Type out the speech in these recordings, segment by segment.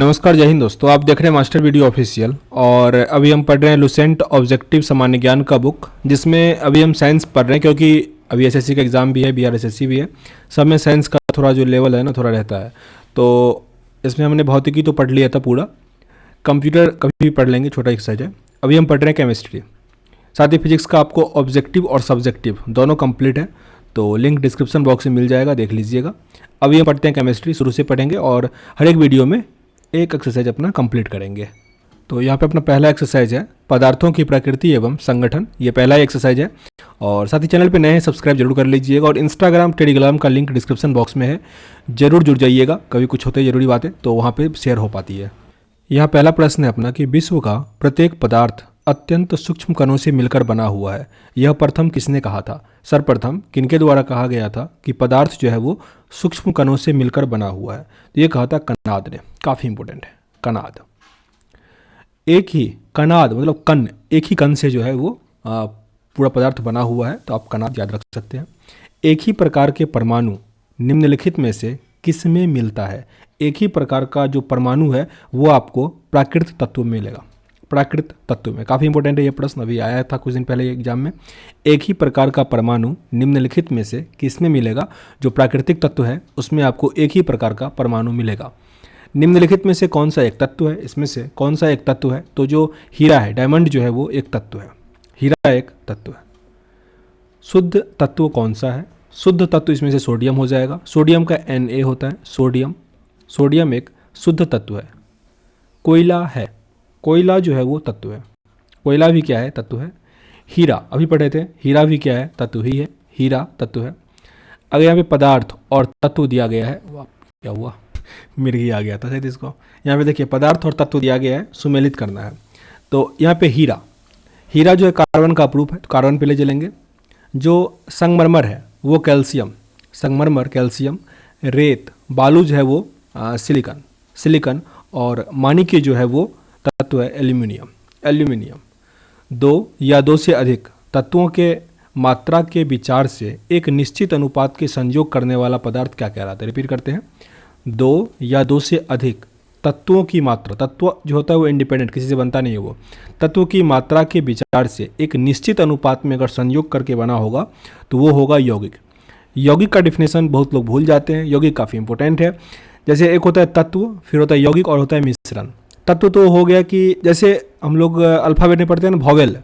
नमस्कार, जय हिंद दोस्तों। आप देख रहे हैं मास्टर वीडियो ऑफिशियल और अभी हम पढ़ रहे हैं लुसेंट ऑब्जेक्टिव सामान्य ज्ञान का बुक, जिसमें अभी हम साइंस पढ़ रहे हैं क्योंकि अभी एसएससी का एग्ज़ाम भी है, बीआरएसएससी भी है। सब में साइंस का थोड़ा जो लेवल है ना थोड़ा रहता है। तो इसमें हमने भौतिकी तो पढ़ लिया था पूरा, कंप्यूटर कभी भी पढ़ लेंगे, छोटा एक्सरसाइज है। अभी हम पढ़ रहे हैं केमिस्ट्री, साथ ही फिजिक्स का आपको ऑब्जेक्टिव और सब्जेक्टिव दोनों कंप्लीट है, तो लिंक डिस्क्रिप्शन बॉक्स में मिल जाएगा, देख लीजिएगा। अभी हम पढ़ते हैं केमिस्ट्री, शुरू से पढ़ेंगे और हर एक वीडियो में एक एक्सरसाइज अपना कंप्लीट करेंगे। तो यहाँ पे अपना पहला एक्सरसाइज है पदार्थों की प्रकृति एवं संगठन। ये पहला ही एक्सरसाइज है और साथ ही चैनल पे नए हैं सब्सक्राइब जरूर कर लीजिएगा और इंस्टाग्राम टेलीग्राम का लिंक डिस्क्रिप्शन बॉक्स में है, जरूर जुड़ जाइएगा। कभी कुछ होते जरूरी बातें तो वहाँ पे शेयर हो पाती है। यहाँ पहला प्रश्न है अपना कि विश्व का प्रत्येक पदार्थ अत्यंत सूक्ष्म कणों से मिलकर बना हुआ है, यह प्रथम किसने कहा था? सर्वप्रथम किनके द्वारा कहा गया था कि पदार्थ जो है वो सूक्ष्म कणों से मिलकर बना हुआ है? तो ये कहा था कनाद ने। काफ़ी इंपॉर्टेंट है कनाद। एक ही कनाद मतलब कण, एक ही कण से जो है वो पूरा पदार्थ बना हुआ है, तो आप कनाद याद रख सकते हैं। एक ही प्रकार के परमाणु निम्नलिखित में से किसमें मिलता है? एक ही प्रकार का जो परमाणु है वो आपको प्राकृतिक तत्व में मिलेगा। प्राकृतिक तत्व में, काफ़ी इंपॉर्टेंट है ये प्रश्न, अभी आया था कुछ दिन पहले एग्जाम में। एक ही प्रकार का परमाणु निम्नलिखित में से किसमें मिलेगा? जो प्राकृतिक तत्व है उसमें आपको एक ही प्रकार का परमाणु मिलेगा। निम्नलिखित में से कौन सा एक तत्व है? इसमें से कौन सा एक तत्व है? तो जो हीरा है, डायमंड जो है वो एक तत्व है, हीरा एक तत्व है। शुद्ध तत्व कौन सा है? शुद्ध तत्व इसमें से सोडियम हो जाएगा। सोडियम का Na होता है, सोडियम। सोडियम एक शुद्ध तत्व है। कोयला है, कोयला जो है वो तत्व है, कोयला भी क्या है? तत्व है। हीरा अभी पढ़े थे, हीरा भी क्या है? तत्व ही है, हीरा तत्व है। अगर यहाँ पे पदार्थ और तत्व दिया गया है, क्या हुआ, मिर्गी आ गया था शायद इसको। यहाँ पे देखिए पदार्थ और तत्व दिया गया है, सुमेलित करना है। तो यहाँ पे हीरा, हीरा जो है कार्बन का अपरूप है, तो कार्बन पे ले चलेंगे। जो संगमरमर है वो कैल्शियम, संगमरमर कैल्शियम। रेत, बालू जो है वो सिलिकॉन, सिलिकॉन। और माणिक्य जो है वो तत्व है एल्यूमिनियम, एल्यूमिनियम। दो या दो से अधिक तत्वों के मात्रा के विचार से एक निश्चित अनुपात के संयोग करने वाला पदार्थ क्या कहलाता है? रिपीट करते हैं, दो या दो से अधिक तत्वों की मात्रा, तत्व जो होता है वो इंडिपेंडेंट, किसी से बनता नहीं है, वो तत्व की मात्रा के विचार से एक निश्चित अनुपात में अगर संयोग करके बना होगा तो वो होगा यौगिक। यौगिक का डिफिनेशन बहुत लोग भूल जाते हैं, यौगिक काफ़ी इंपॉर्टेंट है। जैसे एक होता है तत्व, फिर होता है यौगिक और होता है मिश्रण। तत्व तो हो गया कि जैसे हम लोग अल्फ़ाबेट में पढ़ते हैं ना वॉवेल,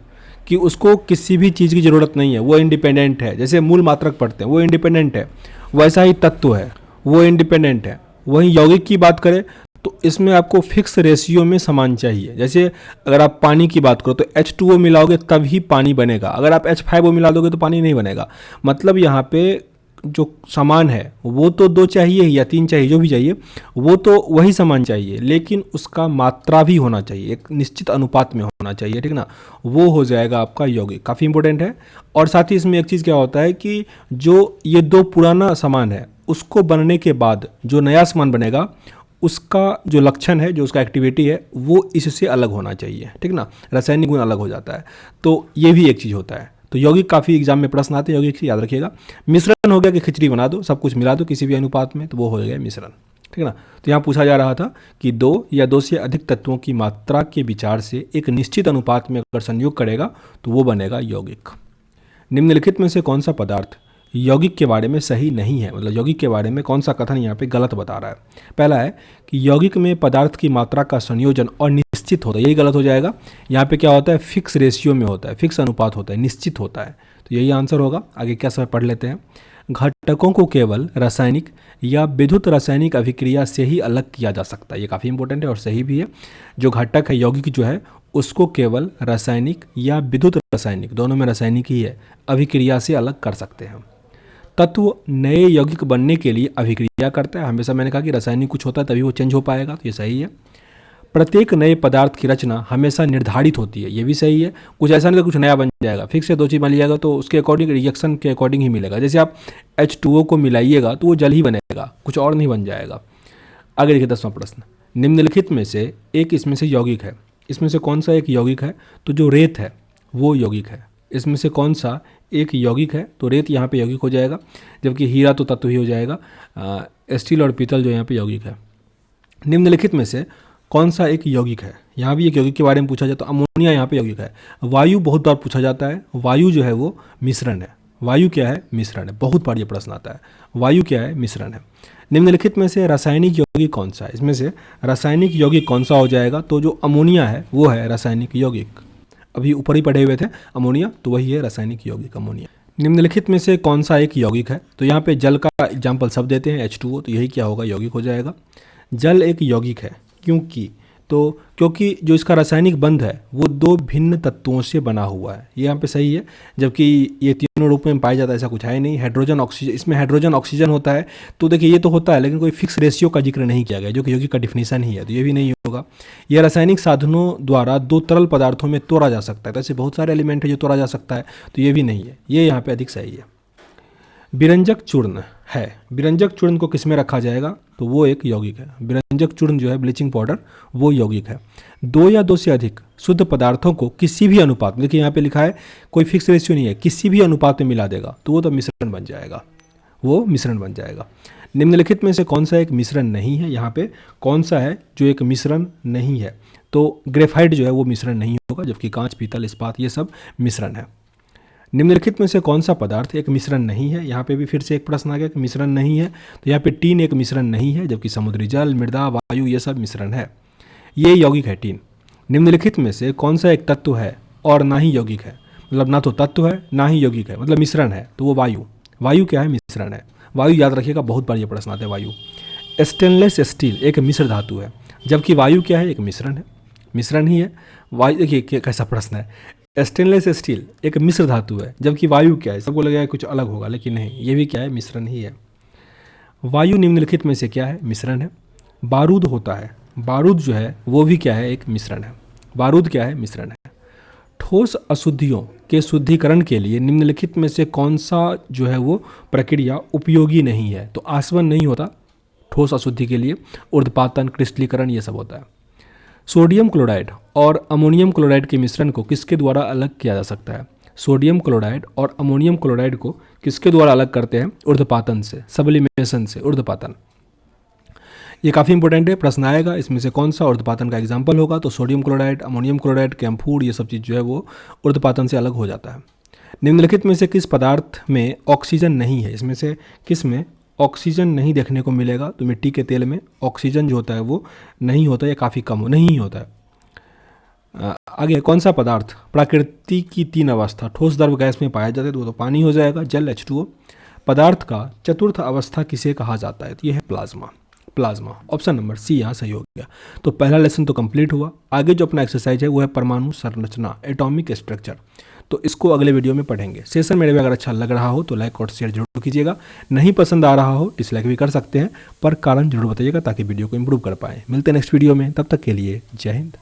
कि उसको किसी भी चीज़ की ज़रूरत नहीं है, वो इंडिपेंडेंट है। जैसे मूल मात्रक पढ़ते हैं वो इंडिपेंडेंट है, वैसा ही तत्व है वो इंडिपेंडेंट है। वहीं यौगिक की बात करें तो इसमें आपको फिक्स रेशियो में समान चाहिए। जैसे अगर आप पानी की बात करो तो H2O मिलाओगे तभी पानी बनेगा, अगर आप H5O मिला दोगे तो पानी नहीं बनेगा। मतलब यहाँ पे जो समान है वो तो दो चाहिए या तीन चाहिए, जो भी चाहिए वो तो वही समान चाहिए, लेकिन उसका मात्रा भी होना चाहिए, एक निश्चित अनुपात में होना चाहिए, ठीक ना। वो हो जाएगा आपका यौगिक, काफ़ी इंपॉर्टेंट है। और साथ ही इसमें एक चीज़ क्या होता है कि जो ये दो पुराना सामान है उसको बनने के बाद जो नया सामान बनेगा उसका जो लक्षण है, जो उसका एक्टिविटी है वो इससे अलग होना चाहिए, ठीक ना। रासायनिक गुण अलग हो जाता है, तो ये भी एक चीज़ होता है। तो यौगिक काफ़ी एग्जाम में प्रश्न आते हैं, यौगिक से याद रखिएगा। मिश्रण हो गया कि खिचड़ी बना दो, सब कुछ मिला दो किसी भी अनुपात में, तो वो हो गया मिश्रण, ठीक है ना। तो यहाँ पूछा जा रहा था कि दो या दो से अधिक तत्वों की मात्रा के विचार से एक निश्चित अनुपात में अगर संयोग करेगा तो वो बनेगा यौगिक। निम्नलिखित में से कौन सा पदार्थ यौगिक के बारे में सही नहीं है? मतलब यौगिक के बारे में कौन सा कथन यहाँ पे गलत बता रहा है? पहला है कि यौगिक में पदार्थ की मात्रा का संयोजन और निश्चित होता है, यही गलत हो जाएगा। यहाँ पे क्या होता है? फिक्स रेशियो में होता है, फिक्स अनुपात होता है, निश्चित होता है, तो यही आंसर होगा। आगे क्या सब पढ़ लेते हैं। घटकों को केवल रासायनिक या विद्युत रासायनिक अभिक्रिया से ही अलग किया जा सकता है, ये काफ़ी इंपॉर्टेंट है और सही भी है। जो घटक है यौगिक जो है उसको केवल रासायनिक या विद्युत रासायनिक, दोनों में रासायनिक ही है, अभिक्रिया से अलग कर सकते हैं। तत्व नए यौगिक बनने के लिए अभिक्रिया करता है, हमेशा मैंने कहा कि रासायनिक कुछ होता है तभी वो चेंज हो पाएगा, तो ये सही है। प्रत्येक नए पदार्थ की रचना हमेशा निर्धारित होती है, ये भी सही है। कुछ ऐसा नहीं कि कुछ नया बन जाएगा, फिक्स से दो चीज़ बन जाएगा तो उसके अकॉर्डिंग रिएक्शन के अकॉर्डिंग ही मिलेगा। जैसे आप H2O को मिलाइएगा तो वो जल ही बनेगा, कुछ और नहीं बन जाएगा। आगे देखिए 10वां प्रश्न। निम्नलिखित में से एक इसमें से यौगिक है, इसमें से कौन सा एक यौगिक है? तो जो रेत है वो यौगिक है। इसमें से कौन सा एक यौगिक है? तो रेत यहाँ पे यौगिक हो जाएगा, जबकि हीरा तो तत्व ही हो जाएगा। स्टील और पीतल जो यहाँ पे यौगिक है। निम्नलिखित में से कौन सा एक यौगिक है। यहाँ भी एक यौगिक के बारे में पूछा जाए तो अमोनिया यहाँ पे यौगिक है। वायु बहुत बार पूछा जाता है, वायु जो है वो मिश्रण है। वायु क्या है, मिश्रण है, बहुत बार ये प्रश्न आता है। वायु क्या है, मिश्रण है। निम्नलिखित में से रासायनिक यौगिक कौन सा है, इसमें से रासायनिक यौगिक कौन सा हो जाएगा, तो जो अमोनिया है वो है रासायनिक यौगिक। अभी ऊपर ही पढ़े हुए थे अमोनिया, तो वही है रासायनिक यौगिक अमोनिया। निम्नलिखित में से कौन सा एक यौगिक है, तो यहाँ पे जल का एग्जाम्पल सब देते हैं H2O, तो यही क्या होगा, यौगिक हो जाएगा। जल एक यौगिक है क्योंकि जो इसका रासायनिक बंध है वो दो भिन्न तत्वों से बना हुआ है, ये यहाँ पे सही है। जबकि ये तीनों रूप में पाया जाता है ऐसा कुछ है नहीं। हाइड्रोजन ऑक्सीजन, इसमें हाइड्रोजन ऑक्सीजन होता है, तो देखिए ये तो होता है लेकिन कोई फिक्स रेशियो का जिक्र नहीं किया गया, जो कि यौगिक का डिफिनीशन ही है, तो ये भी नहीं होगा। यह रासायनिक साधनों द्वारा दो तरल पदार्थों में तोड़ा जा सकता है, तो ऐसे बहुत सारे एलिमेंट है जो तोड़ा जा सकता है, तो ये भी नहीं है, ये यहाँ पे अधिक सही है। विरंजक चूर्ण है, विरंजक चूर्ण को किस में रखा जाएगा, तो वो एक यौगिक है। विरंजक चूर्ण जो है ब्लीचिंग पाउडर, वो यौगिक है। दो या दो से अधिक शुद्ध पदार्थों को किसी भी अनुपात में, देखिए यहाँ पे लिखा है कोई फिक्स रेशियो नहीं है, किसी भी अनुपात में मिला देगा तो वो तो मिश्रण बन जाएगा, वो मिश्रण बन जाएगा। निम्नलिखित में से कौन सा एक मिश्रण नहीं है, यहाँ पे कौन सा है जो एक मिश्रण नहीं है, तो ग्रेफाइट जो है वो मिश्रण नहीं होगा, जबकि कांच, पीतल, इस्पात ये सब मिश्रण है। निम्नलिखित में से कौन सा पदार्थ एक मिश्रण नहीं है, यहाँ पे भी फिर से एक प्रश्न आ गया कि मिश्रण नहीं है, तो यहाँ पे टीन एक मिश्रण नहीं है, जबकि समुद्री जल, मृदा, वायु ये सब मिश्रण है, ये यौगिक है टीन। निम्नलिखित में से कौन सा एक तत्व है और ना ही यौगिक है, मतलब ना तो तत्व है ना ही यौगिक है, मतलब मिश्रण है, तो वो वायु। वायु क्या है, मिश्रण है। वायु याद रखिएगा, बहुत बार ये प्रश्न आता है वायु। स्टेनलेस स्टील एक मिश्र धातु है, जबकि वायु क्या है, एक मिश्रण है, मिश्रण ही है। वायु, देखिए कैसा प्रश्न है, स्टेनलेस स्टील एक मिश्र धातु है, जबकि वायु क्या है, सबको लगेगा कुछ अलग होगा, लेकिन नहीं, ये भी क्या है, मिश्रण ही है। वायु निम्नलिखित में से क्या है, मिश्रण है। बारूद होता है, बारूद जो है वो भी क्या है, एक मिश्रण है। बारूद क्या है, मिश्रण है। ठोस अशुद्धियों के शुद्धिकरण के लिए निम्नलिखित में से कौन सा जो है वो प्रक्रिया उपयोगी नहीं है, तो आसवन नहीं होता ठोस अशुद्धि के लिए, ऊर्ध्वपातन, क्रिस्टलीकरण ये सब होता है। सोडियम क्लोराइड और अमोनियम क्लोराइड के मिश्रण को किसके द्वारा अलग किया जा सकता है, सोडियम क्लोराइड और अमोनियम क्लोराइड को किसके द्वारा अलग करते हैं, ऊर्ध्वपातन से, सब्लिमेशन से, ऊर्ध्वपातन। ये काफ़ी इंपॉर्टेंट है, प्रश्न आएगा इसमें से कौन सा ऊर्ध्वपातन का एग्जाम्पल होगा, तो सोडियम क्लोराइड, अमोनियम क्लोराइड, कैम्फूर ये सब चीज़ जो है वो ऊर्ध्वपातन से अलग हो जाता है। निम्नलिखित में से किस पदार्थ में ऑक्सीजन नहीं है, इसमें से किस में ऑक्सीजन नहीं देखने को मिलेगा, तो मिट्टी के तेल में ऑक्सीजन जो होता है वो नहीं होता है, काफ़ी कम नहीं होता है। आगे कौन सा पदार्थ प्रकृति की तीन अवस्था ठोस, द्रव, गैस में पाया जाता है, तो वो तो पानी हो जाएगा, जल, H2O। पदार्थ का चतुर्थ अवस्था किसे कहा जाता है, तो ये है plasma, plasma. Option number C यहाँ सही हो गया। तो पहला लेसन तो कंप्लीट हुआ। आगे जो अपना एक्सरसाइज है वो है परमाणु संरचना, एटॉमिक स्ट्रक्चर, तो इसको अगले वीडियो में पढ़ेंगे। सेशन मेरे भी अगर अच्छा लग रहा हो तो लाइक और शेयर जरूर कीजिएगा, नहीं पसंद आ रहा हो डिसलाइक भी कर सकते हैं, पर कारण जरूर बताइएगा ताकि वीडियो को इंप्रूव कर पाएँ। मिलते हैं नेक्स्ट वीडियो में, तब तक के लिए जय हिंद।